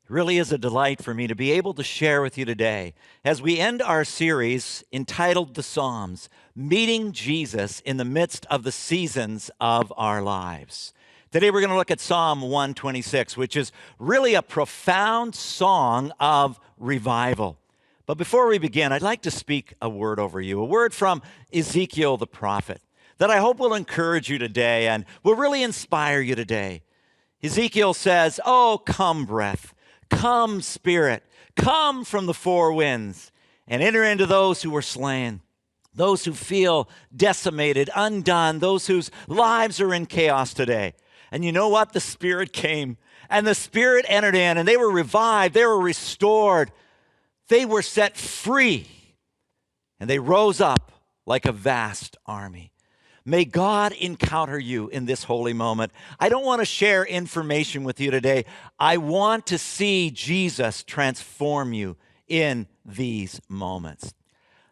It really is a delight for me to be able to share with you today as we end our series entitled The Psalms, Meeting Jesus in the Midst of the Seasons of Our Lives. Today we're going to look at Psalm 126, which is really a profound song of revival. But before we begin, I'd like to speak a word over you, a word from Ezekiel the prophet that I hope will encourage you today and will really inspire you today. Ezekiel says, "Oh, come breath. Come, Spirit, come from the four winds and enter into those who were slain, those who feel decimated, undone, those whose lives are in chaos today." And you know what? The Spirit came, and the Spirit entered in, and they were revived, they were restored, they were set free, and they rose up like a vast army. May God encounter you in this holy moment. I don't want to share information with you today. I want to see Jesus transform you in these moments.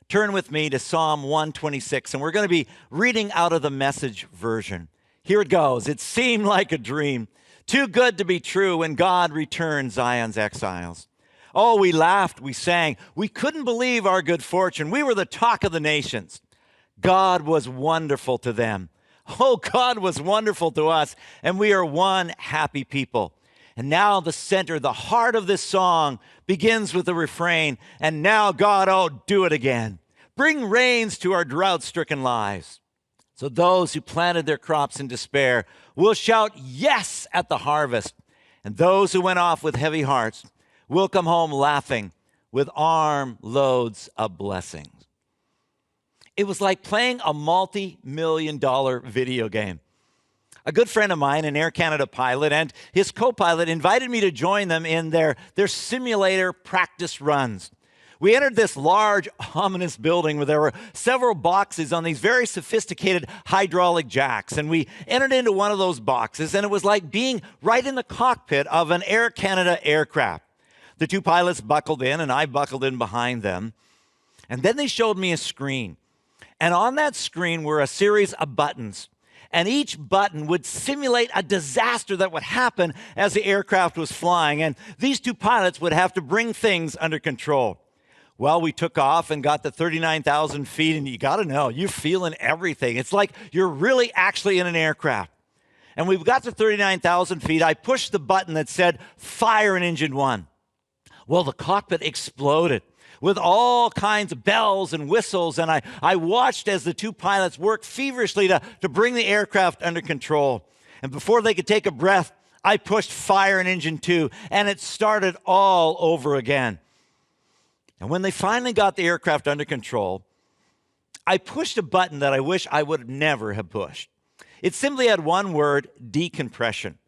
Turn with me to Psalm 126, and we're going to be reading out of the Message version. Here it goes. It seemed like a dream, too good to be true when God returned Zion's exiles. Oh, we laughed, we sang. We couldn't believe our good fortune. We were the talk of the nations. God was wonderful to them. Oh, God was wonderful to us, and we are one happy people. And now the center, the heart of this song begins with the refrain, "And now, God, oh, do it again. Bring rains to our drought-stricken lives." So those who planted their crops in despair will shout yes at the harvest. And those who went off with heavy hearts will come home laughing with armloads of blessings. It was like playing a multi-million-dollar video game. A good friend of mine, an Air Canada pilot, and his co-pilot invited me to join them in their simulator practice runs. We entered this large, ominous building where there were several boxes on these very sophisticated hydraulic jacks. And we entered into one of those boxes, and it was like being right in the cockpit of an Air Canada aircraft. The two pilots buckled in, and I buckled in behind them. And then they showed me a screen. And on that screen were a series of buttons. And each button would simulate a disaster that would happen as the aircraft was flying. And these two pilots would have to bring things under control. Well, we took off and got to 39,000 feet. And you got to know, you're feeling everything. It's like you're really actually in an aircraft. And we got to 39,000 feet. I pushed the button that said, "Fire in engine one." Well, the cockpit exploded with all kinds of bells and whistles, and I watched as the two pilots worked feverishly to bring the aircraft under control. And before they could take a breath, I pushed fire in engine two, and it started all over again. And when they finally got the aircraft under control, I pushed a button that I wish I would never have pushed. It simply had one word: decompression.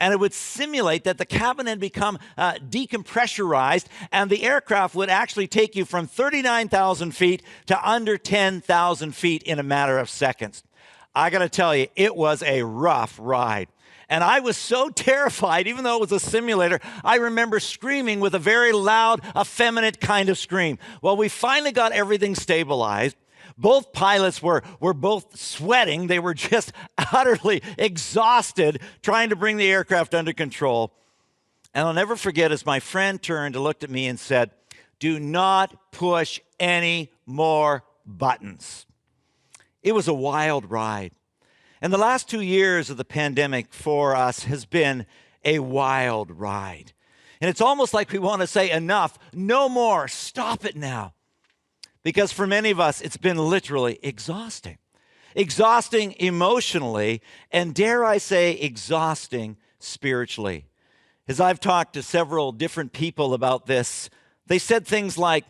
And it would simulate that the cabin had become decompressurized, and the aircraft would actually take you from 39,000 feet to under 10,000 feet in a matter of seconds. I got to tell you, it was a rough ride. And I was so terrified, even though it was a simulator, I remember screaming with a very loud, effeminate kind of scream. Well, we finally got everything stabilized. Both pilots were both sweating. They were just utterly exhausted trying to bring the aircraft under control. And I'll never forget as my friend turned and looked at me and said, "Do not push any more buttons." It was a wild ride. And the last 2 years of the pandemic for us has been a wild ride. And it's almost like we want to say, enough, no more, stop it now. Because for many of us, it's been literally exhausting. Exhausting emotionally, and dare I say, exhausting spiritually. As I've talked to several different people about this, they said things like,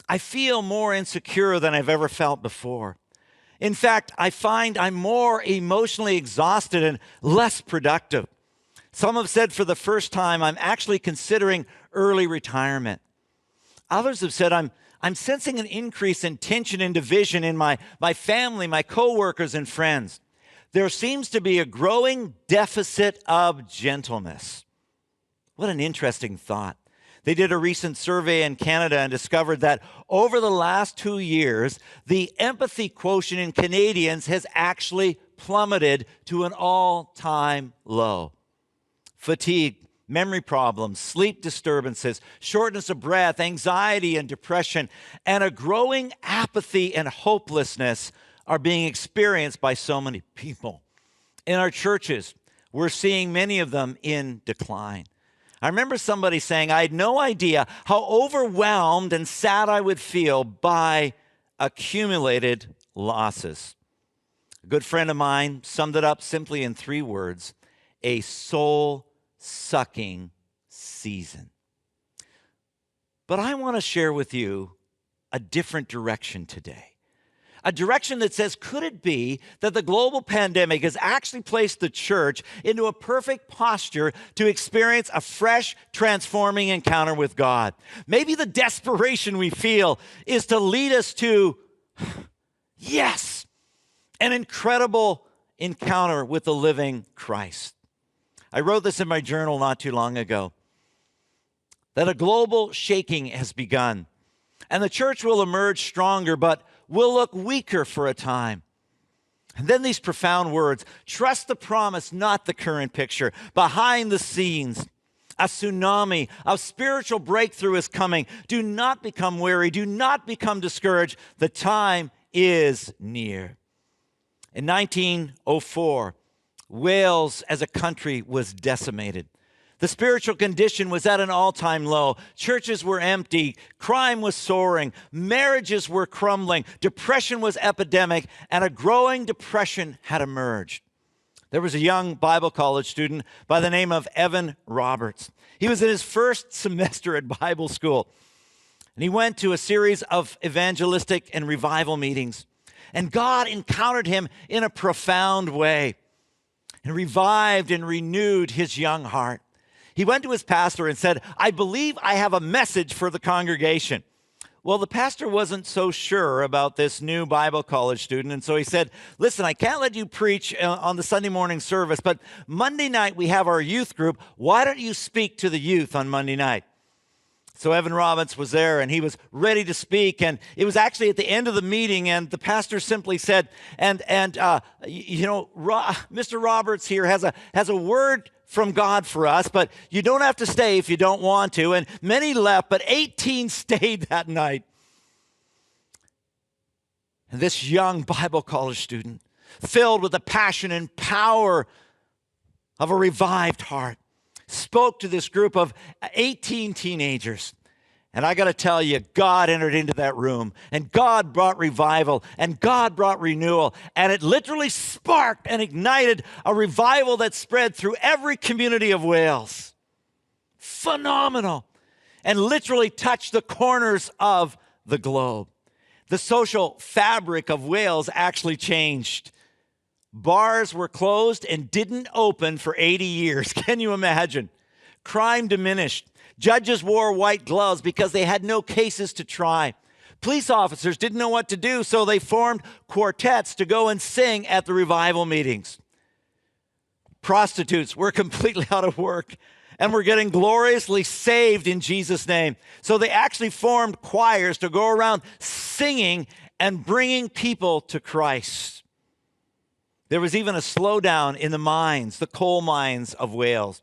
"I feel more insecure than I've ever felt before. In fact, I find I'm more emotionally exhausted and less productive." Some have said for the first time, "I'm actually considering early retirement." Others have said, I'm sensing an increase in tension and division in my family, my coworkers, and friends. There seems to be a growing deficit of gentleness." What an interesting thought. They did a recent survey in Canada and discovered that over the last 2 years, the empathy quotient in Canadians has actually plummeted to an all-time low. Fatigue, memory problems, sleep disturbances, shortness of breath, anxiety and depression, and a growing apathy and hopelessness are being experienced by so many people. In our churches, we're seeing many of them in decline. I remember somebody saying, I had no idea how overwhelmed and sad I would feel by accumulated losses. A good friend of mine summed it up simply in 3 words: a soul-sucking season. But I want to share with you a different direction today. A direction that says, could it be that the global pandemic has actually placed the church into a perfect posture to experience a fresh, transforming encounter with God? Maybe the desperation we feel is to lead us to, yes, an incredible encounter with the living Christ. I wrote this in my journal not too long ago, that a global shaking has begun, and the church will emerge stronger, but will look weaker for a time. And then these profound words: trust the promise, not the current picture. Behind the scenes, a tsunami of spiritual breakthrough is coming. Do not become weary. Do not become discouraged. The time is near. In 1904, Wales as a country was decimated. The spiritual condition was at an all-time low. Churches were empty. Crime was soaring. Marriages were crumbling. Depression was epidemic, and a growing depression had emerged. There was a young Bible college student by the name of Evan Roberts. He was in his first semester at Bible school, and he went to a series of evangelistic and revival meetings, and God encountered him in a profound way and revived and renewed his young heart. He went to his pastor and said, I believe I have a message for the congregation. Well, the pastor wasn't so sure about this new Bible college student, and so he said, listen, I can't let you preach on the Sunday morning service, but Monday night we have our youth group. Why don't you speak to the youth on Monday night? So Evan Roberts was there, and he was ready to speak, and it was actually at the end of the meeting, and the pastor simply said, Mr. Roberts here has a word from God for us, but you don't have to stay if you don't want to. And many left, but 18 stayed that night. And this young Bible college student, filled with the passion and power of a revived heart, spoke to this group of 18 teenagers. And I got to tell you, God entered into that room, and God brought revival, and God brought renewal, and it literally sparked and ignited a revival that spread through every community of Wales. Phenomenal. And literally touched the corners of the globe. The social fabric of Wales actually changed. Bars were closed and didn't open for 80 years. Can you imagine? Crime diminished. Judges wore white gloves because they had no cases to try. Police officers didn't know what to do, so they formed quartets to go and sing at the revival meetings. Prostitutes were completely out of work and were getting gloriously saved in Jesus' name. So they actually formed choirs to go around singing and bringing people to Christ. There was even a slowdown in the mines, the coal mines of Wales.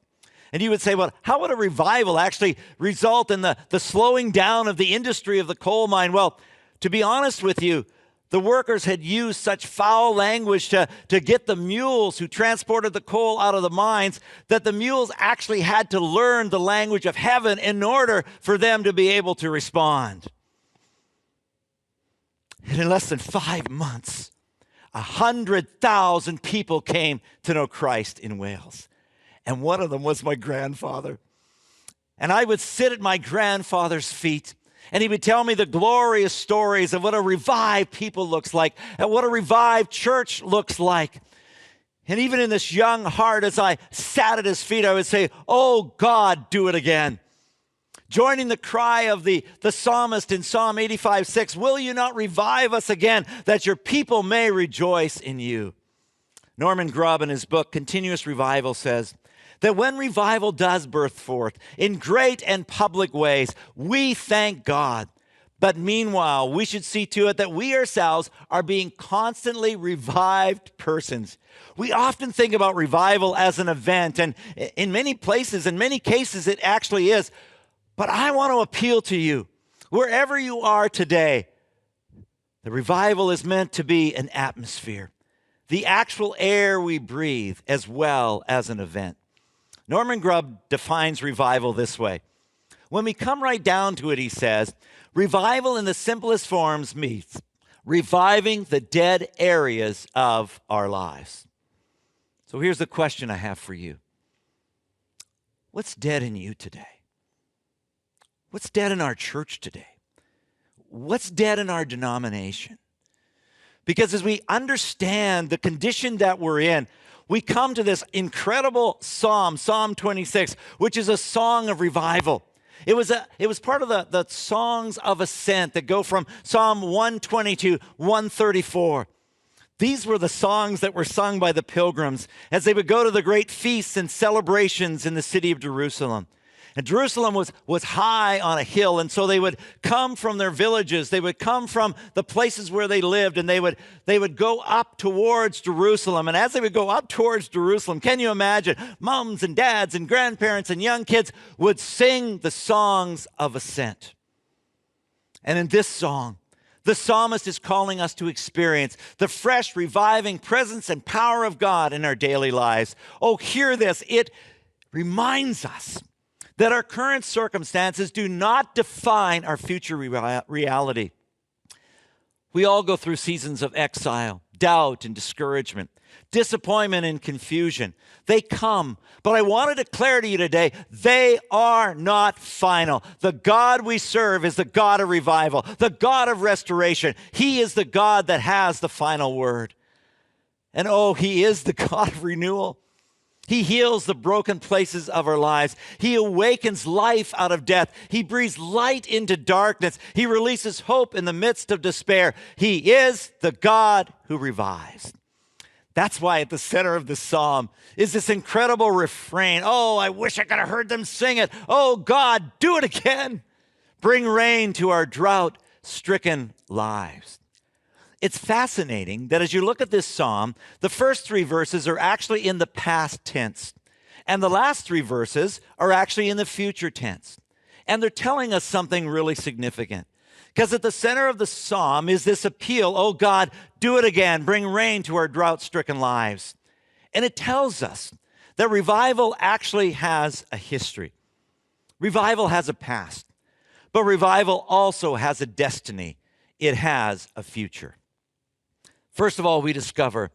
And you would say, well, how would a revival actually result in the slowing down of the industry of the coal mine? Well, to be honest with you, the workers had used such foul language to get the mules who transported the coal out of the mines that the mules actually had to learn the language of heaven in order for them to be able to respond. And in less than 5 months, 100,000 people came to know Christ in Wales. And one of them was my grandfather. And I would sit at my grandfather's feet, and he would tell me the glorious stories of what a revived people looks like and what a revived church looks like. And even in this young heart, as I sat at his feet, I would say, oh God, do it again. Joining the cry of the psalmist in Psalm 85:6, will you not revive us again, that your people may rejoice in you? Norman Grubb, in his book, Continuous Revival, says that when revival does birth forth in great and public ways, we thank God. But meanwhile, we should see to it that we ourselves are being constantly revived persons. We often think about revival as an event, and in many places, in many cases, it actually is. But I want to appeal to you, wherever you are today, the revival is meant to be an atmosphere, the actual air we breathe, as well as an event. Norman Grubb defines revival this way. When we come right down to it, he says, revival in the simplest forms means reviving the dead areas of our lives. So here's the question I have for you. What's dead in you today? What's dead in our church today? What's dead in our denomination? Because as we understand the condition that we're in, we come to this incredible psalm, Psalm 26, which is a song of revival. It was part of the songs of ascent that go from Psalm 120 to 134. These were the songs that were sung by the pilgrims as they would go to the great feasts and celebrations in the city of Jerusalem. And Jerusalem was high on a hill, and so they would come from their villages. They would come from the places where they lived, and they would go up towards Jerusalem. And as they would go up towards Jerusalem, can you imagine? Moms and dads and grandparents and young kids would sing the songs of ascent. And in this song, the psalmist is calling us to experience the fresh, reviving presence and power of God in our daily lives. Oh, hear this. It reminds us that our current circumstances do not define our future reality. We all go through seasons of exile, doubt and discouragement, disappointment and confusion. They come, but I want to declare to you today, they are not final. The God we serve is the God of revival, the God of restoration. He is the God that has the final word. And oh, He is the God of renewal. He heals the broken places of our lives. He awakens life out of death. He breathes light into darkness. He releases hope in the midst of despair. He is the God who revives. That's why at the center of the psalm is this incredible refrain. Oh, I wish I could have heard them sing it. Oh, God, do it again. Bring rain to our drought-stricken lives. It's fascinating that as you look at this psalm, the first three verses are actually in the past tense, and the last three verses are actually in the future tense. And they're telling us something really significant. Because at the center of the psalm is this appeal, oh God, do it again, bring rain to our drought-stricken lives. And it tells us that revival actually has a history. Revival has a past, but revival also has a destiny. It has a future. First of all, we discover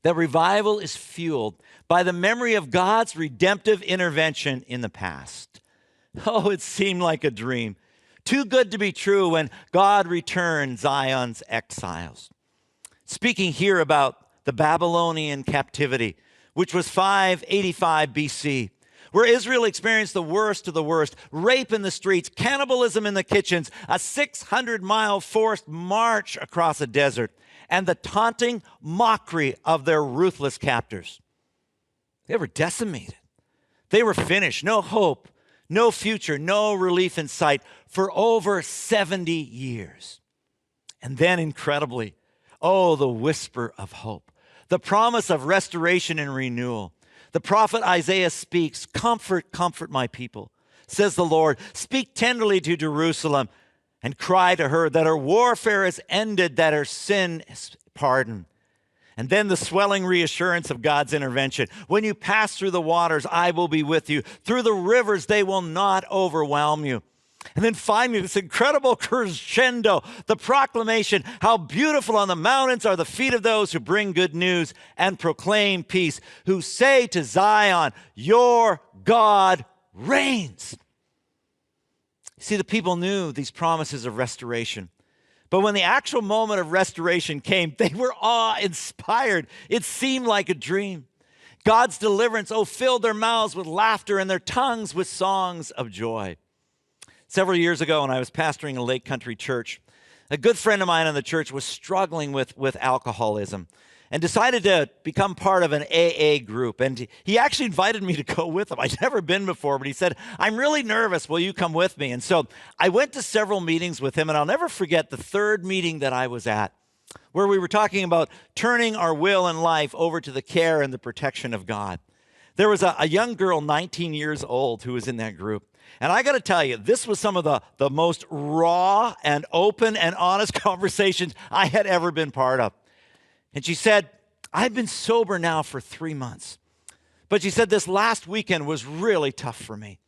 that revival is fueled by the memory of God's redemptive intervention in the past. Oh, it seemed like a dream. Too good to be true when God returned Zion's exiles. Speaking here about the Babylonian captivity, which was 585 BC, where Israel experienced the worst of the worst, rape in the streets, cannibalism in the kitchens, a 600-mile forced march across a desert, and the taunting mockery of their ruthless captors. They were decimated. They were finished. No hope, no future, no relief in sight for over 70 years. And then, incredibly, oh, the whisper of hope, the promise of restoration and renewal. The prophet Isaiah speaks, comfort, comfort my people, says the Lord. Speak tenderly to Jerusalem and cry to her that her warfare is ended, that her sin is pardoned. And then the swelling reassurance of God's intervention. When you pass through the waters, I will be with you. Through the rivers, they will not overwhelm you. And then finally, this incredible crescendo, the proclamation, how beautiful on the mountains are the feet of those who bring good news and proclaim peace, who say to Zion, your God reigns. See, the people knew these promises of restoration. But when the actual moment of restoration came, they were awe-inspired. It seemed like a dream. God's deliverance, filled their mouths with laughter and their tongues with songs of joy. Several years ago, when I was pastoring a Lake Country church, a good friend of mine in the church was struggling with alcoholism. and decided to become part of an AA group. And he actually invited me to go with him. I'd never been before, but he said, I'm really nervous. Will you come with me? And so I went to several meetings with him, and I'll never forget the third meeting that I was at, where we were talking about turning our will and life over to the care and the protection of God. There was a young girl, 19 years old, who was in that group. And I got to tell you, this was some of the most raw and open and honest conversations I had ever been part of. And she said, I've been sober now for 3 months. But she said this last weekend was really tough for me.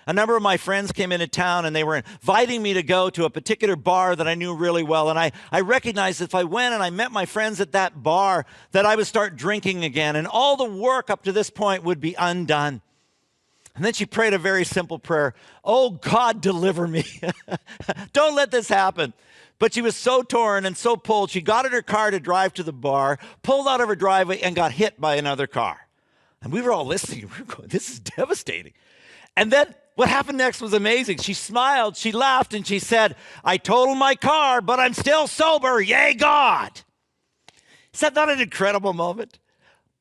A number of my friends came into town and they were inviting me to go to a particular bar that I knew really well. And I recognized if I went and I met my friends at that bar, that I would start drinking again. And all the work up to this point would be undone. And then she prayed a very simple prayer. Oh, God, deliver me. Don't let this happen. But she was so torn and so pulled, she got in her car to drive to the bar, pulled out of her driveway, and got hit by another car. And we were all listening. We were going, this is devastating. And then what happened next was amazing. She smiled, she laughed, and she said, I totaled my car, but I'm still sober. Yay, God. Is that not an incredible moment?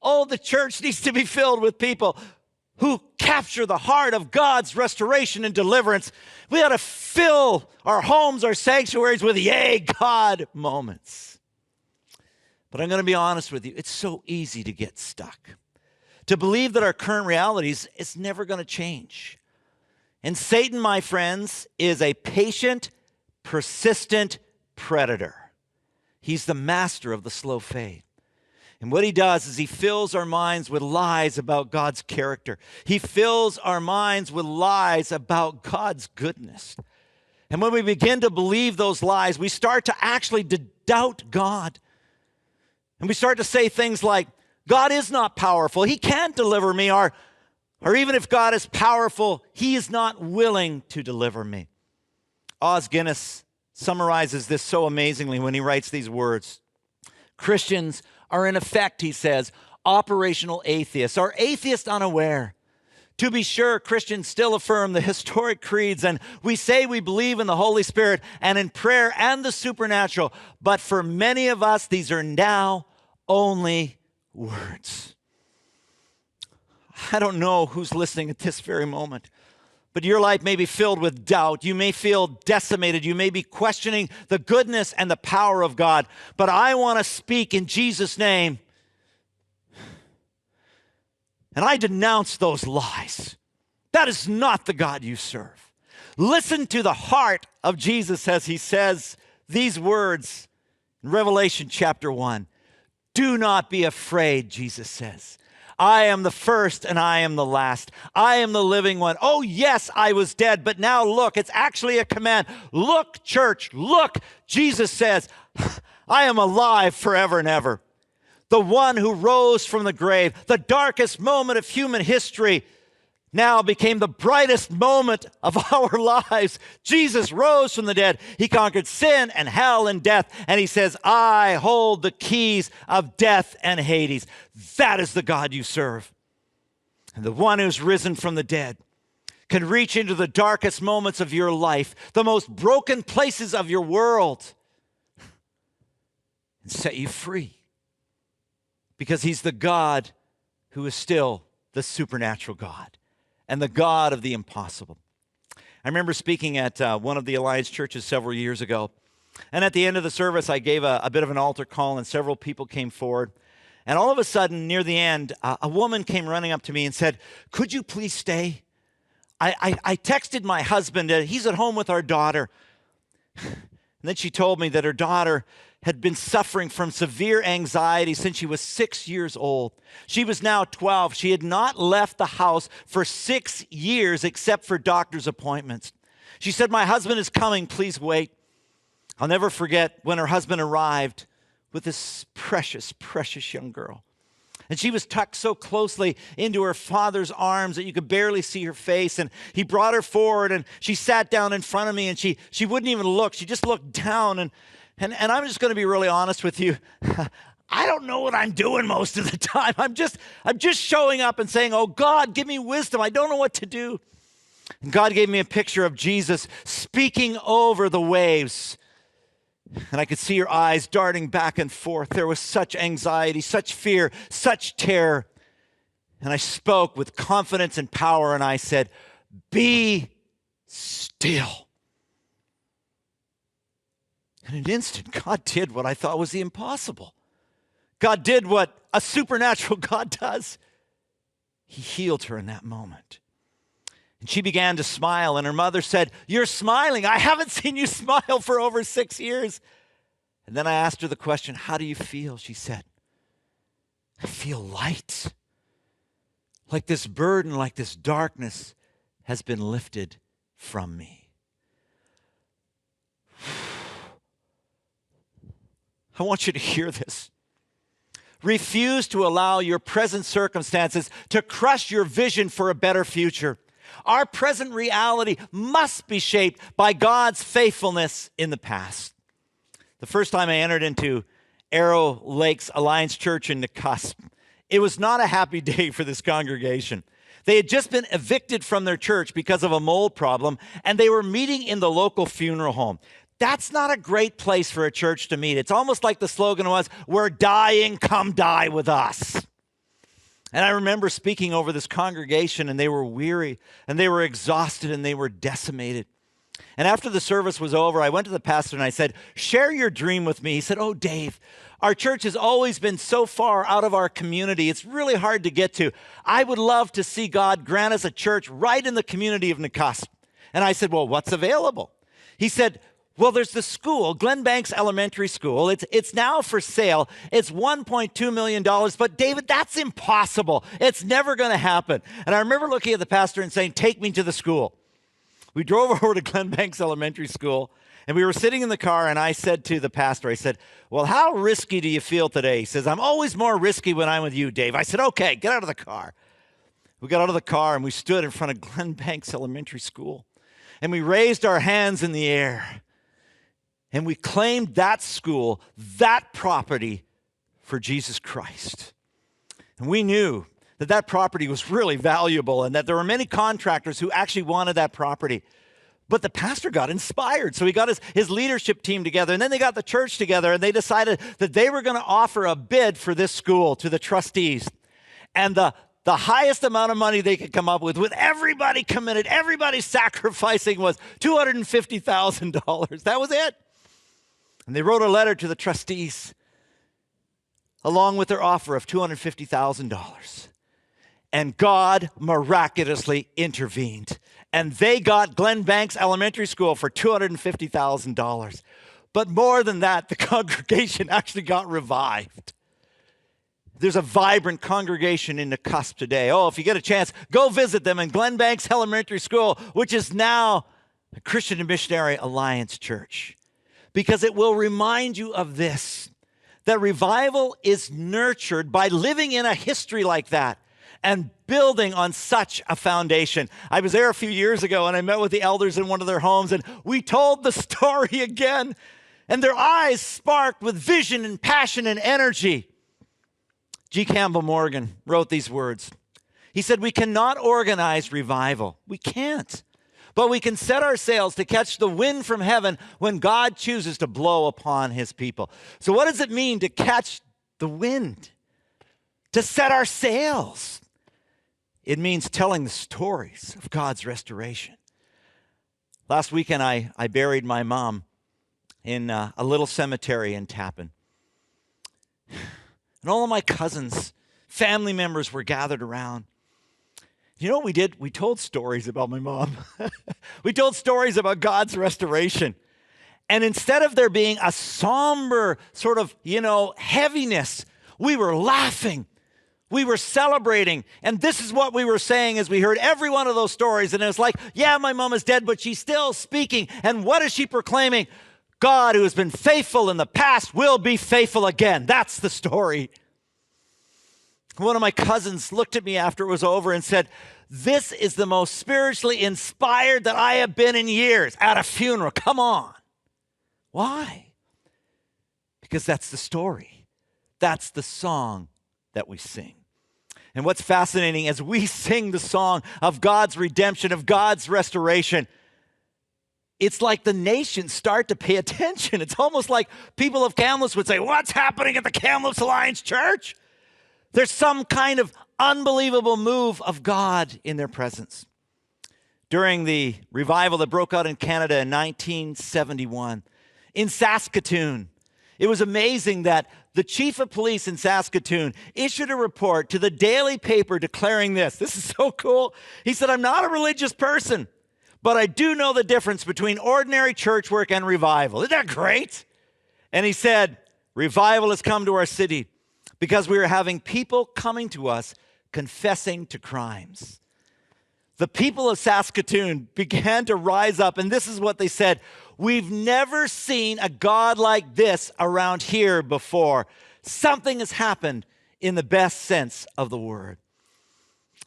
Oh, the church needs to be filled with people who capture the heart of God's restoration and deliverance. We ought to fill our homes, our sanctuaries with yay, God moments. But I'm going to be honest with you. It's so easy to get stuck, to believe that our current realities is never going to change. And Satan, my friends, is a patient, persistent predator. He's the master of the slow fade. And what he does is he fills our minds with lies about God's character. He fills our minds with lies about God's goodness. And when we begin to believe those lies, we start to actually doubt God. And we start to say things like, God is not powerful. He can't deliver me. Or even if God is powerful, he is not willing to deliver me. Os Guinness summarizes this so amazingly when he writes these words. Christians are in effect, he says, operational atheists, or atheists unaware. To be sure, Christians still affirm the historic creeds, and we say we believe in the Holy Spirit and in prayer and the supernatural. But for many of us, these are now only words. I don't know who's listening at this very moment, but your life may be filled with doubt. You may feel decimated. You may be questioning the goodness and the power of God. But I want to speak in Jesus' name. And I denounce those lies. That is not the God you serve. Listen to the heart of Jesus as he says these words in Revelation chapter 1. Do not be afraid, Jesus says. I am the first and I am the last. I am the living one. Oh, yes, I was dead, but now look, it's actually a command. Look, church, look. Jesus says, I am alive forever and ever. The one who rose from the grave, the darkest moment of human history, now became the brightest moment of our lives. Jesus rose from the dead. He conquered sin and hell and death. And he says, I hold the keys of death and Hades. That is the God you serve. And the one who's risen from the dead can reach into the darkest moments of your life, the most broken places of your world, and set you free. Because he's the God who is still the supernatural God and the God of the impossible. I remember speaking at one of the Alliance churches several years ago. And at the end of the service, I gave a bit of an altar call, and several people came forward. And all of a sudden, near the end, a woman came running up to me and said, could you please stay? I texted my husband. He's at home with our daughter. And then she told me that her daughter had been suffering from severe anxiety since she was 6 years old. She was now 12. She had not left the house for 6 years except for doctor's appointments. She said, my husband is coming, please wait. I'll never forget when her husband arrived with this precious, precious young girl. And she was tucked so closely into her father's arms that you could barely see her face. And he brought her forward, and she sat down in front of me, and she wouldn't even look. She just looked down. And I'm just going to be really honest with you. I don't know what I'm doing most of the time. I'm just showing up and saying, oh, God, give me wisdom. I don't know what to do. And God gave me a picture of Jesus speaking over the waves. And I could see her eyes darting back and forth. There was such anxiety, such fear, such terror. And I spoke with confidence and power, and I said, "Be still." In an instant, God did what I thought was the impossible. God did what a supernatural God does. He healed her in that moment. And she began to smile, and her mother said, "You're smiling. I haven't seen you smile for over 6 years." And then I asked her the question, "How do you feel?" She said, "I feel light. Like this burden, like this darkness has been lifted from me." I want you to hear this. Refuse to allow your present circumstances to crush your vision for a better future. Our present reality must be shaped by God's faithfulness in the past. The first time I entered into Arrow Lakes Alliance Church in Nakusp, it was not a happy day for this congregation. They had just been evicted from their church because of a mold problem, and they were meeting in the local funeral home. That's not a great place for a church to meet. It's almost like the slogan was, "We're dying, come die with us." And I remember speaking over this congregation, and they were weary, and they were exhausted, and they were decimated. And after the service was over, I went to the pastor and I said, "Share your dream with me." He said, "Oh, Dave, our church has always been so far out of our community. It's really hard to get to. I would love to see God grant us a church right in the community of Nakusp." And I said, "Well, what's available?" He said, "Well, there's the school, Glen Banks Elementary School. It's now for sale. It's $1.2 million. But David, that's impossible. It's never going to happen." And I remember looking at the pastor and saying, "Take me to the school." We drove over to Glen Banks Elementary School, and we were sitting in the car, and I said to the pastor, I said, "Well, how risky do you feel today?" He says, "I'm always more risky when I'm with you, Dave." I said, "Okay, get out of the car." We got out of the car, and we stood in front of Glen Banks Elementary School, and we raised our hands in the air. And we claimed that school, that property for Jesus Christ. And we knew that that property was really valuable and that there were many contractors who actually wanted that property. But the pastor got inspired. So he got his leadership team together, and then they got the church together, and they decided that they were going to offer a bid for this school to the trustees. And the highest amount of money they could come up with everybody committed, everybody sacrificing, was $250,000. That was it. And they wrote a letter to the trustees along with their offer of $250,000. And God miraculously intervened. And they got Glen Banks Elementary School for $250,000. But more than that, the congregation actually got revived. There's a vibrant congregation in Nakusp today. Oh, if you get a chance, go visit them in Glen Banks Elementary School, which is now a Christian and Missionary Alliance Church. Because it will remind you of this, that revival is nurtured by living in a history like that and building on such a foundation. I was there a few years ago, and I met with the elders in one of their homes, and we told the story again, and their eyes sparked with vision and passion and energy. G. Campbell Morgan wrote these words. He said, "We cannot organize revival. We can't. But we can set our sails to catch the wind from heaven when God chooses to blow upon his people." So what does it mean to catch the wind? To set our sails? It means telling the stories of God's restoration. Last weekend, I buried my mom in a little cemetery in Tappan. And all of my cousins, family members were gathered around. You know what we did? We told stories about my mom. We told stories about God's restoration. And instead of there being a somber sort of, heaviness, we were laughing. We were celebrating. And this is what we were saying as we heard every one of those stories. And it was like, yeah, my mom is dead, but she's still speaking. And what is she proclaiming? God, who has been faithful in the past, will be faithful again. That's the story. One of my cousins looked at me after it was over and said, "This is the most spiritually inspired that I have been in years at a funeral. Come on." Why? Because that's the story. That's the song that we sing. And what's fascinating as we sing the song of God's redemption, of God's restoration, it's like the nations start to pay attention. It's almost like people of Kamloops would say, what's happening at the Kamloops Alliance Church? There's some kind of unbelievable move of God in their presence. During the revival that broke out in Canada in 1971, in Saskatoon, it was amazing that the chief of police in Saskatoon issued a report to the daily paper declaring this. This is so cool. He said, I'm not a religious person, but I do know the difference between ordinary church work and revival. Isn't that great? And he said, revival has come to our city because we are having people coming to us confessing to crimes. The people of Saskatoon began to rise up, and this is what they said. We've never seen a God like this around here before. Something has happened in the best sense of the word.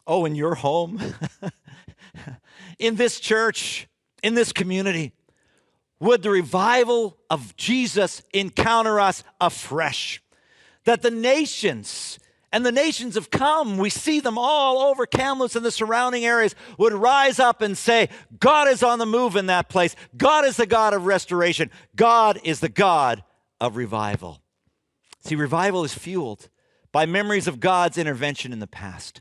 Oh, in your home, in this church, in this community, would the revival of Jesus encounter us afresh? That the nations, and the nations have come, we see them all over Kamloops and the surrounding areas, would rise up and say, God is on the move in that place. God is the God of restoration. God is the God of revival. See, revival is fueled by memories of God's intervention in the past.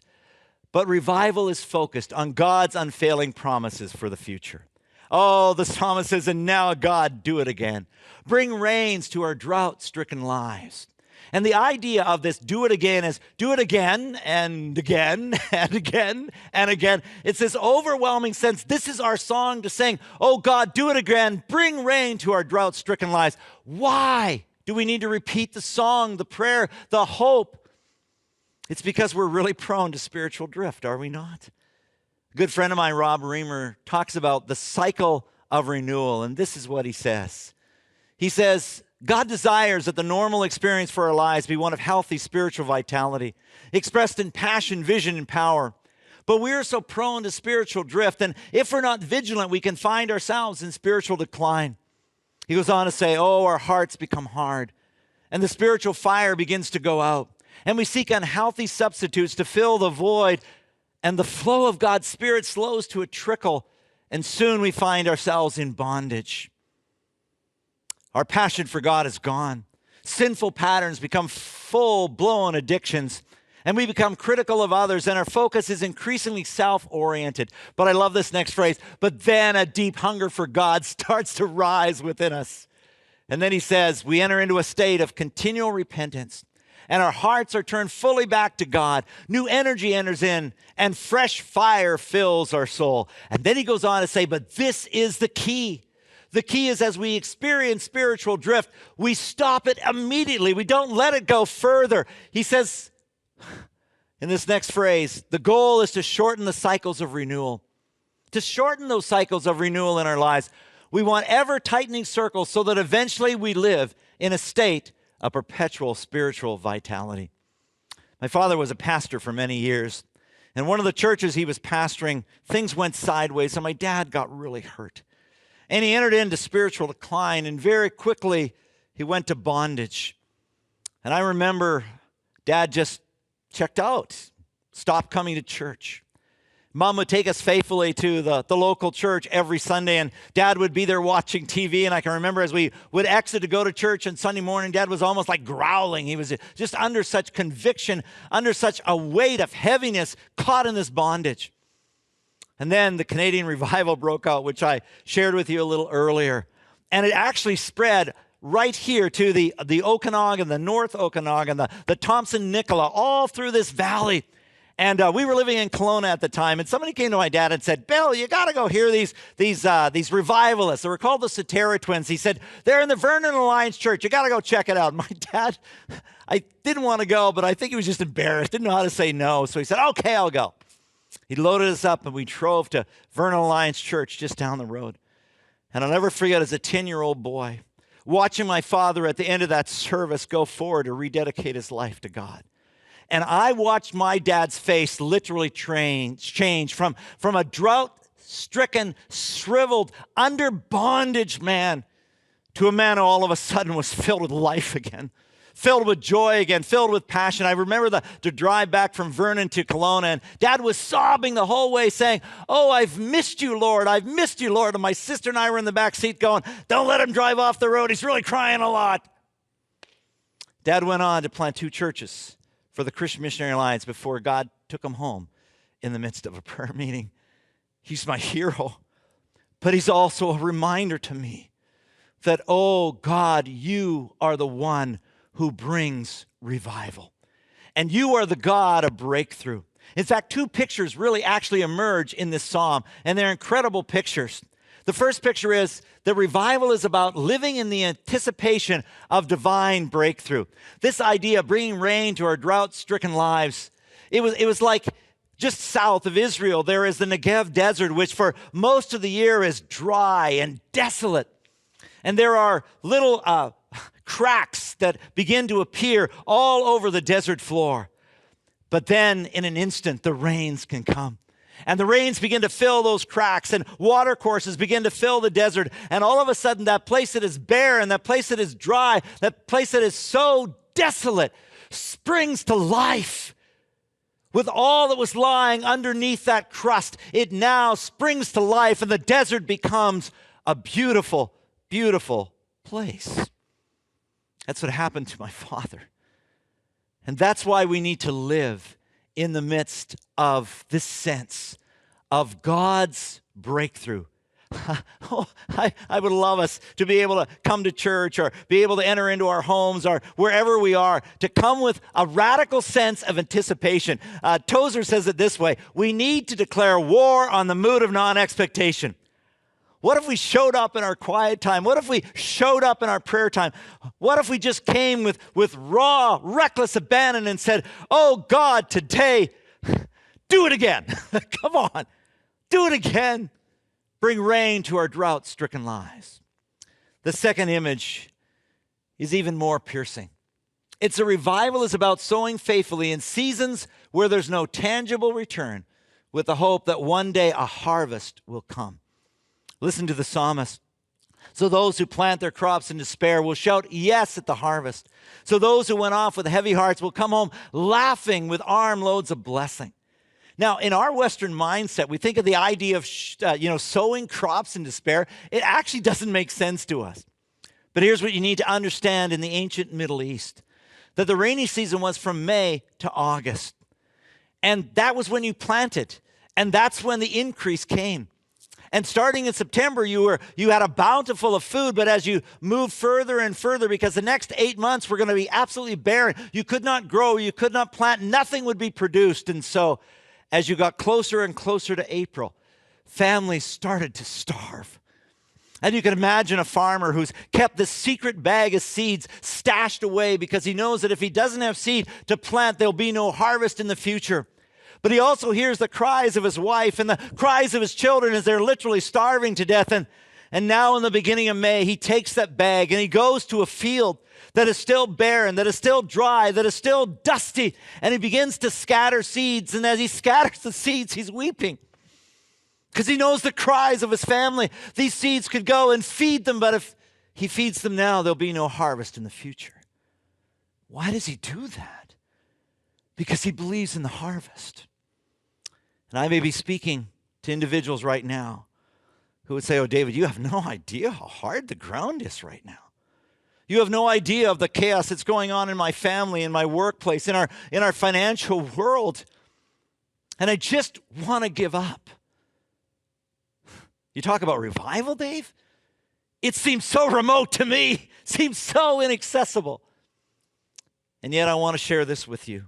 But revival is focused on God's unfailing promises for the future. Oh, the psalmist says, and now, God, do it again. Bring rains to our drought-stricken lives. And the idea of this do it again is do it again and again and again and again. It's this overwhelming sense. This is our song to sing. Oh God, do it again. Bring rain to our drought-stricken lives. Why do we need to repeat the song, the prayer, the hope? It's because we're really prone to spiritual drift, are we not? A good friend of mine, Rob Reamer, talks about the cycle of renewal, and this is what he says. He says, God desires that the normal experience for our lives be one of healthy spiritual vitality, expressed in passion, vision, and power. But we are so prone to spiritual drift, and if we're not vigilant, we can find ourselves in spiritual decline. He goes on to say, oh, our hearts become hard, and the spiritual fire begins to go out, and we seek unhealthy substitutes to fill the void, and the flow of God's Spirit slows to a trickle, and soon we find ourselves in bondage. Our passion for God is gone. Sinful patterns become full-blown addictions, and we become critical of others, and our focus is increasingly self-oriented. But I love this next phrase, but then a deep hunger for God starts to rise within us. And then he says, we enter into a state of continual repentance, and our hearts are turned fully back to God. New energy enters in, and fresh fire fills our soul. And then he goes on to say, but this is the key. The key is as we experience spiritual drift, we stop it immediately. We don't let it go further. He says in this next phrase, the goal is to shorten the cycles of renewal. To shorten those cycles of renewal in our lives, we want ever-tightening circles so that eventually we live in a state of perpetual spiritual vitality. My father was a pastor for many years, and one of the churches he was pastoring, things went sideways, and my dad got really hurt. And he entered into spiritual decline, and very quickly he went to bondage. And I remember Dad just checked out, stopped coming to church. Mom would take us faithfully to the local church every Sunday, and Dad would be there watching TV. And I can remember as we would exit to go to church on Sunday morning, Dad was almost like growling. He was just under such conviction, under such a weight of heaviness, caught in this bondage. And then the Canadian revival broke out, which I shared with you a little earlier. And it actually spread right here to the Okanagan, the North Okanagan, the Thompson-Nicola, all through this valley. And we were living in Kelowna at the time, and somebody came to my dad and said, Bill, you got to go hear these revivalists. They were called the Soterra Twins. He said, they're in the Vernon Alliance Church. You got to go check it out. My dad, I didn't want to go, but I think he was just embarrassed, didn't know how to say no. So he said, okay, I'll go. He loaded us up, and we drove to Vernon Alliance Church just down the road. And I'll never forget, as a 10-year-old boy, watching my father at the end of that service go forward to rededicate his life to God. And I watched my dad's face literally change from a drought-stricken, shriveled, under bondage man to a man who all of a sudden was filled with life again, filled with joy again, filled with passion. I remember the drive back from Vernon to Kelowna, and Dad was sobbing the whole way saying, "Oh, I've missed you, Lord. I've missed you, Lord." And my sister and I were in the back seat going, "Don't let him drive off the road. He's really crying a lot." Dad went on to plant 2 churches for the Christian Missionary Alliance before God took him home in the midst of a prayer meeting. He's my hero, but he's also a reminder to me that, oh God, you are the one who brings revival. And you are the God of breakthrough. In fact, 2 pictures really actually emerge in this psalm, and they're incredible pictures. The first picture is that revival is about living in the anticipation of divine breakthrough. This idea of bringing rain to our drought-stricken lives, it was like just south of Israel, there is the Negev desert, which for most of the year is dry and desolate. And there are little cracks that begin to appear all over the desert floor. But then in an instant, the rains can come. And the rains begin to fill those cracks, and water courses begin to fill the desert. And all of a sudden, that place that is barren, that place that is dry, that place that is so desolate springs to life. With all that was lying underneath that crust, it now springs to life, and the desert becomes a beautiful, beautiful place. That's what happened to my father. And that's why we need to live in the midst of this sense of God's breakthrough. Oh, I would love us to be able to come to church or be able to enter into our homes or wherever we are, to come with a radical sense of anticipation. Tozer says it this way: we need to declare war on the mood of non-expectation. What if we showed up in our quiet time? What if we showed up in our prayer time? What if we just came with raw, reckless abandon and said, "Oh God, today, do it again." Come on, do it again. Bring rain to our drought-stricken lives. The second image is even more piercing. It's a revival is about sowing faithfully in seasons where there's no tangible return, with the hope that one day a harvest will come. Listen to the psalmist. So those who plant their crops in despair will shout yes at the harvest. So those who went off with heavy hearts will come home laughing with armloads of blessing. Now, in our Western mindset, we think of the idea of sowing crops in despair. It actually doesn't make sense to us. But here's what you need to understand in the ancient Middle East: that the rainy season was from May to August. And that was when you planted. And that's when the increase came. And starting in September, you had a bountiful of food, but as you move further and further, because the next 8 months were going to be absolutely barren, you could not grow, you could not plant, nothing would be produced. And so as you got closer and closer to April, families started to starve. And you can imagine a farmer who's kept this secret bag of seeds stashed away because he knows that if he doesn't have seed to plant, there'll be no harvest in the future. But he also hears the cries of his wife and the cries of his children as they're literally starving to death. And now in the beginning of May, he takes that bag and he goes to a field that is still barren, that is still dry, that is still dusty. And he begins to scatter seeds. And as he scatters the seeds, he's weeping because he knows the cries of his family. These seeds could go and feed them, but if he feeds them now, there'll be no harvest in the future. Why does he do that? Because he believes in the harvest. And I may be speaking to individuals right now who would say, "Oh, David, you have no idea how hard the ground is right now. You have no idea of the chaos that's going on in my family, in my workplace, in our financial world. And I just want to give up." You talk about revival, Dave? It seems so remote to me, seems so inaccessible. And yet I want to share this with you.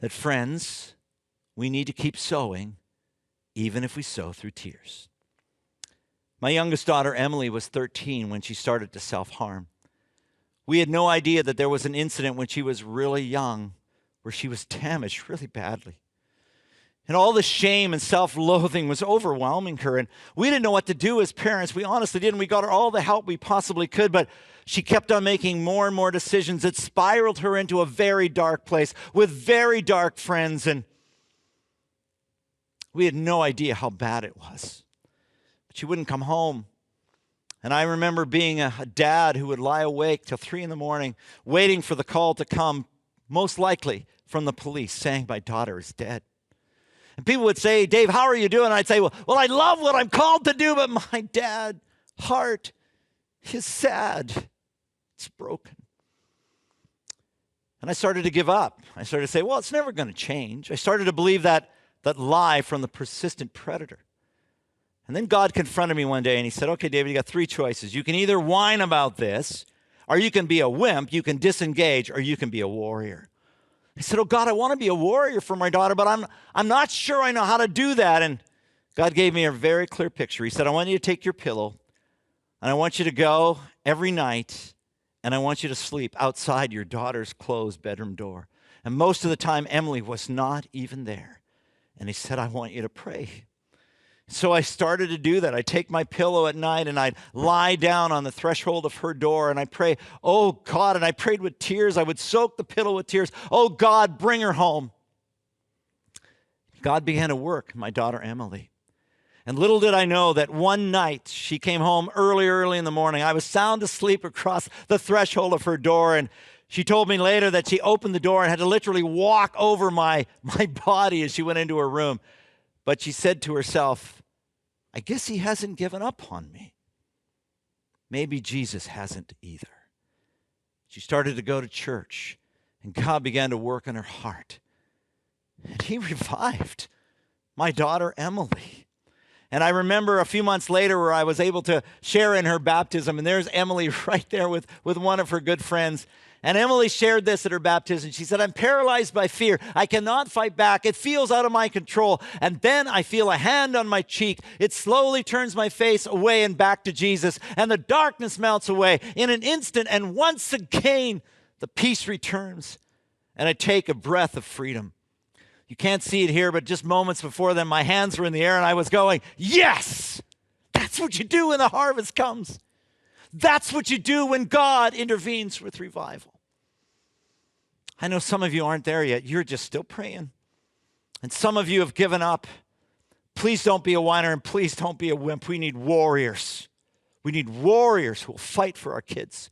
That friends, we need to keep sowing, even if we sow through tears. My youngest daughter, Emily, was 13 when she started to self-harm. We had no idea that there was an incident when she was really young where she was damaged really badly. And all the shame and self-loathing was overwhelming her. And we didn't know what to do as parents. We honestly didn't. We got her all the help we possibly could, but she kept on making more and more decisions. It spiraled her into a very dark place with very dark friends. And we had no idea how bad it was. But she wouldn't come home. And I remember being a dad who would lie awake till 3 a.m, waiting for the call to come, most likely from the police, saying my daughter is dead. And people would say, Dave, how are you doing? And I'd say, well, I love what I'm called to do, but my dad's heart is sad. It's broken. And I started to give up. I started to say, well, it's never going to change. I started to believe that lie from the persistent predator. And then God confronted me one day and he said, okay, David, you got 3 choices. You can either whine about this, or you can be a wimp, you can disengage, or you can be a warrior. I said, oh God, I want to be a warrior for my daughter, but I'm not sure I know how to do that. And God gave me a very clear picture. He said, I want you to take your pillow, and I want you to go every night, and I want you to sleep outside your daughter's closed bedroom door. And most of the time, Emily was not even there. And he said, I want you to pray. So I started to do that. I'd take my pillow at night and I'd lie down on the threshold of her door and I'd pray, oh God, and I prayed with tears. I would soak the pillow with tears. Oh God, bring her home. God began to work, my daughter Emily. And little did I know that one night she came home early in the morning. I was sound asleep across the threshold of her door, and she told me later that she opened the door and had to literally walk over my body as she went into her room. But she said to herself, I guess he hasn't given up on me. Maybe Jesus hasn't either. She started to go to church, and God began to work in her heart. And he revived my daughter Emily. And I remember a few months later where I was able to share in her baptism, and there's Emily right there with one of her good friends. And Emily shared this at her baptism. She said, I'm paralyzed by fear. I cannot fight back. It feels out of my control. And then I feel a hand on my cheek. It slowly turns my face away and back to Jesus. And the darkness melts away in an instant. And once again, the peace returns. And I take a breath of freedom. You can't see it here, but just moments before then, my hands were in the air and I was going, yes! That's what you do when the harvest comes. That's what you do when God intervenes with revival. I know some of you aren't there yet. You're just still praying. And some of you have given up. Please don't be a whiner and please don't be a wimp. We need warriors. We need warriors who will fight for our kids,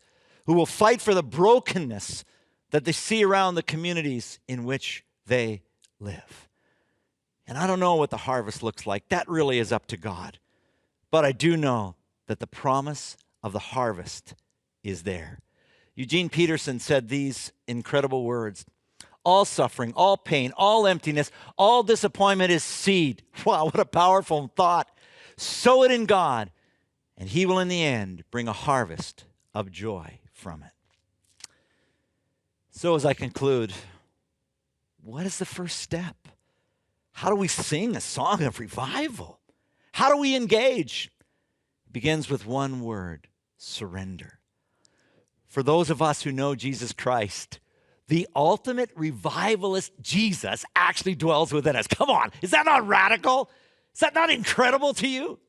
who will fight for the brokenness that they see around the communities in which they live. And I don't know what the harvest looks like. That really is up to God. But I do know that the promise of the harvest is there. Eugene Peterson said these incredible words. All suffering, all pain, all emptiness, all disappointment is seed. Wow, what a powerful thought. Sow it in God, and he will in the end bring a harvest of joy from it. So as I conclude, what is the first step? How do we sing a song of revival? How do we engage? It begins with one word, surrender. For those of us who know Jesus Christ, the ultimate revivalist Jesus actually dwells within us. Come on, is that not radical? Is that not incredible to you?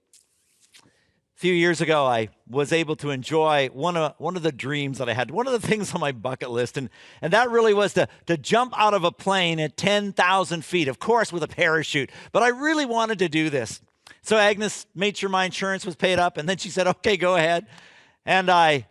A few years ago, I was able to enjoy one of the dreams that I had, one of the things on my bucket list, and that really was to jump out of a plane at 10,000 feet, of course with a parachute, but I really wanted to do this. So Agnes made sure my insurance was paid up, and then she said, okay, go ahead. And I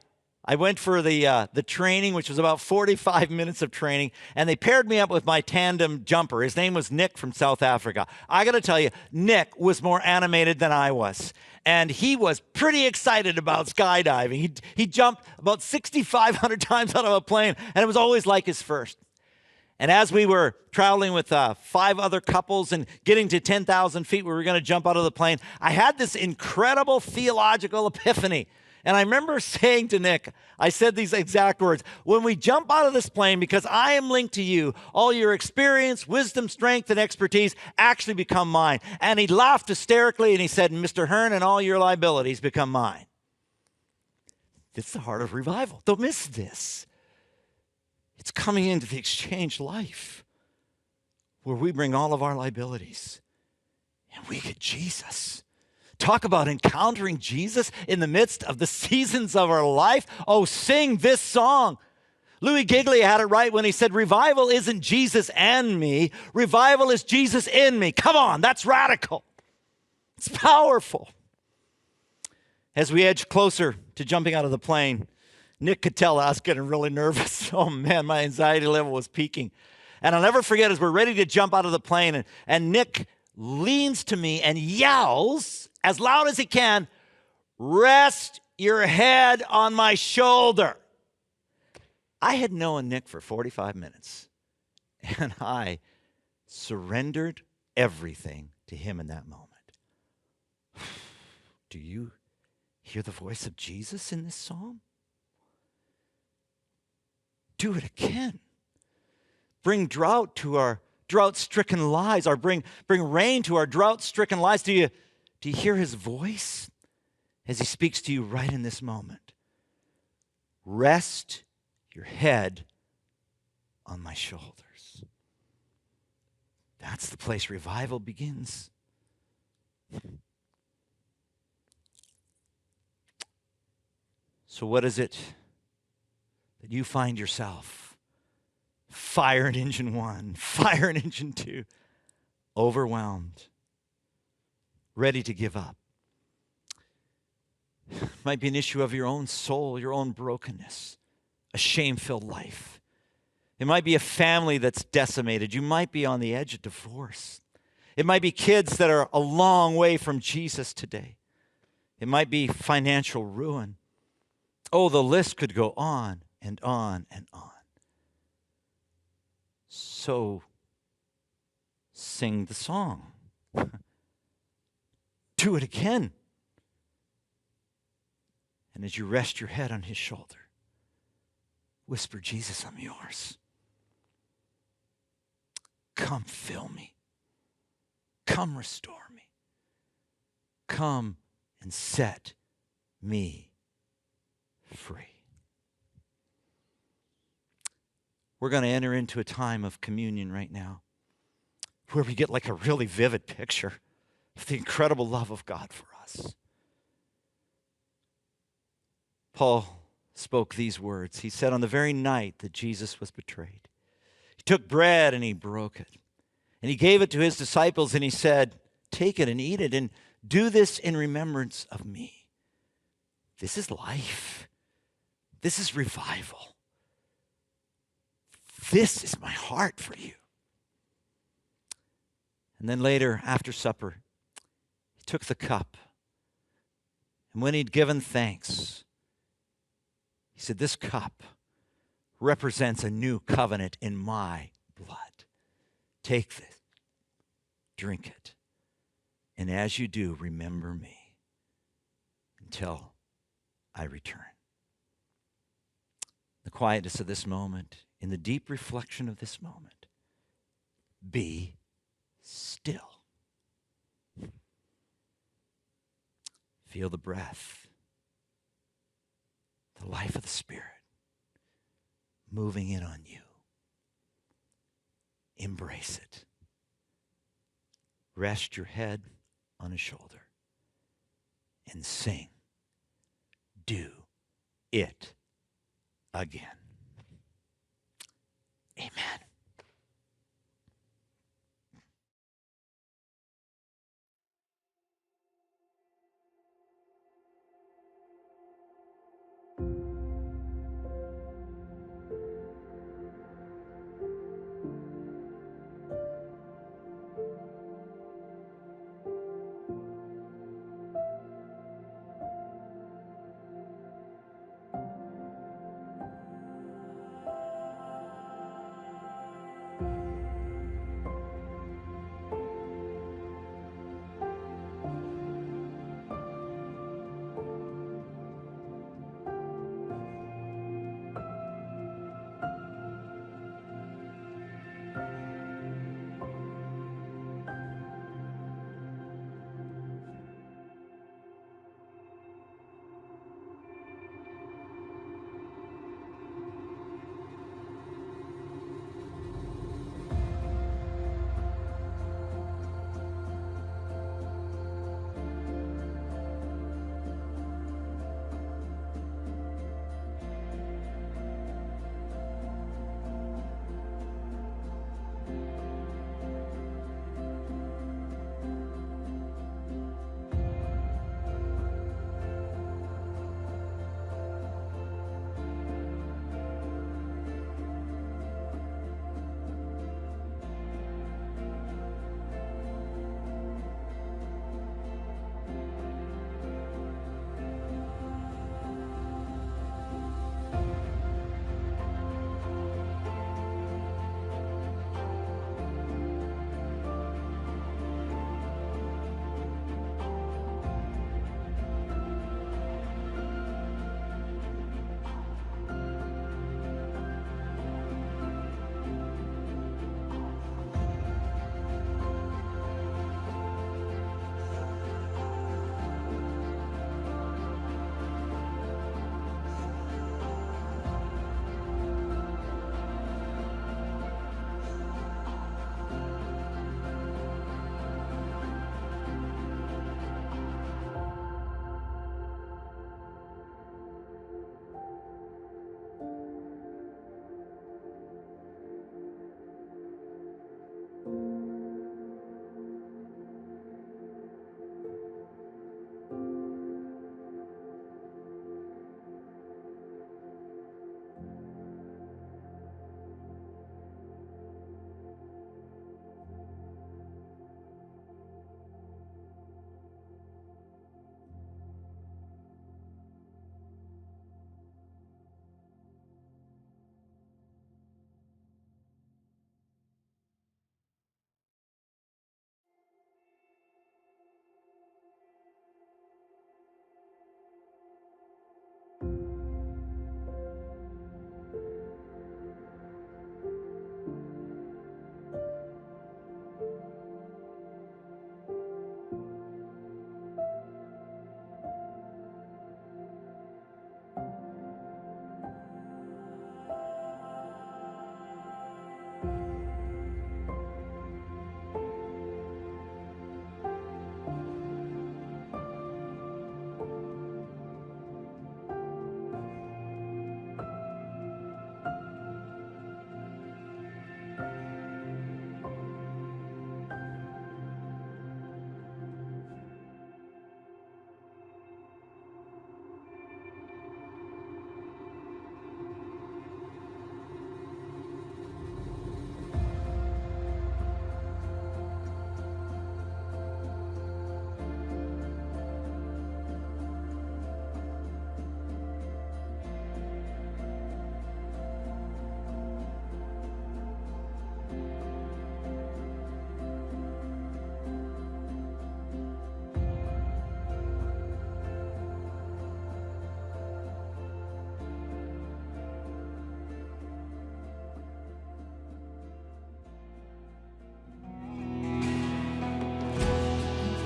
went for the training, which was about 45 minutes of training, and they paired me up with my tandem jumper. His name was Nick from South Africa. I got to tell you, Nick was more animated than I was, and he was pretty excited about skydiving. He jumped about 6,500 times out of a plane, and it was always like his first. And as we were traveling with 5 other couples and getting to 10,000 feet, we were going to jump out of the plane, I had this incredible theological epiphany. And I remember saying to Nick, I said these exact words, when we jump out of this plane, because I am linked to you, all your experience, wisdom, strength, and expertise actually become mine. And he laughed hysterically and he said, Mr. Hearn, and all your liabilities become mine. It's the heart of revival. Don't miss this. It's coming into the exchange life where we bring all of our liabilities and we get Jesus. Talk about encountering Jesus in the midst of the seasons of our life. Oh, sing this song. Louis Giglio had it right when he said, revival isn't Jesus and me. Revival is Jesus in me. Come on, that's radical. It's powerful. As we edged closer to jumping out of the plane, Nick could tell I was getting really nervous. Oh man, my anxiety level was peaking. And I'll never forget as we're ready to jump out of the plane, and Nick leans to me and yells as loud as he can, "Rest your head on my shoulder." I had known Nick for 45 minutes, and I surrendered everything to him in that moment. Do you hear the voice of Jesus in this psalm? Do it again. Bring drought to our drought-stricken lives, or bring rain to our drought-stricken lives. Do you hear his voice as he speaks to you right in this moment? Rest your head on my shoulders. That's the place revival begins. So what is it that you find yourself? Fire in engine 1, fire in engine 2, overwhelmed, ready to give up. It might be an issue of your own soul, your own brokenness, a shame-filled life. It might be a family that's decimated. You might be on the edge of divorce. It might be kids that are a long way from Jesus today. It might be financial ruin. Oh, the list could go on and on and on. So, sing the song. Do it again. And as you rest your head on his shoulder, whisper, "Jesus, I'm yours. Come fill me. Come restore me. Come and set me free." We're going to enter into a time of communion right now where we get like a really vivid picture of the incredible love of God for us. Paul spoke these words. He said, on the very night that Jesus was betrayed, he took bread and he broke it. And he gave it to his disciples and he said, "Take it and eat it and do this in remembrance of me." This is life. This is revival. This is my heart for you. And then later, after supper, he took the cup. And when he'd given thanks, he said, "This cup represents a new covenant in my blood. Take this, drink it, and as you do, remember me until I return." The quietness of this moment, in the deep reflection of this moment, be still. Feel the breath, the life of the Spirit moving in on you. Embrace it. Rest your head on his shoulder and sing, "Do it again." Amen.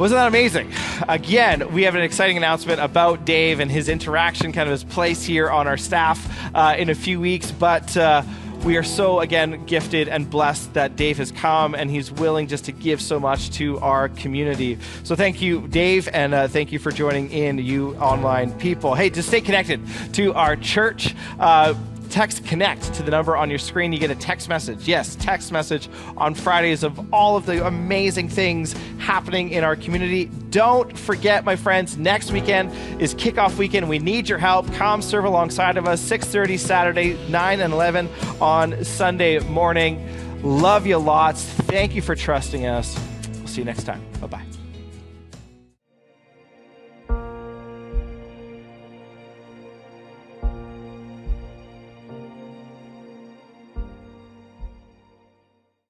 Wasn't that amazing? Again, we have an exciting announcement about Dave and his interaction, kind of his place here on our staff in a few weeks. But we are so, again, gifted and blessed that Dave has come and he's willing just to give so much to our community. So thank you, Dave, and thank you for joining in, you online people. Hey, just stay connected to our church. Text CONNECT to the number on your screen. You get a text message. Yes, text message on Fridays of all of the amazing things happening in our community. Don't forget, my friends, next weekend is kickoff weekend. We need your help. Come serve alongside of us, 6:30 Saturday, 9 and 11 on Sunday morning. Love you lots. Thank you for trusting us. We'll see you next time. Bye-bye.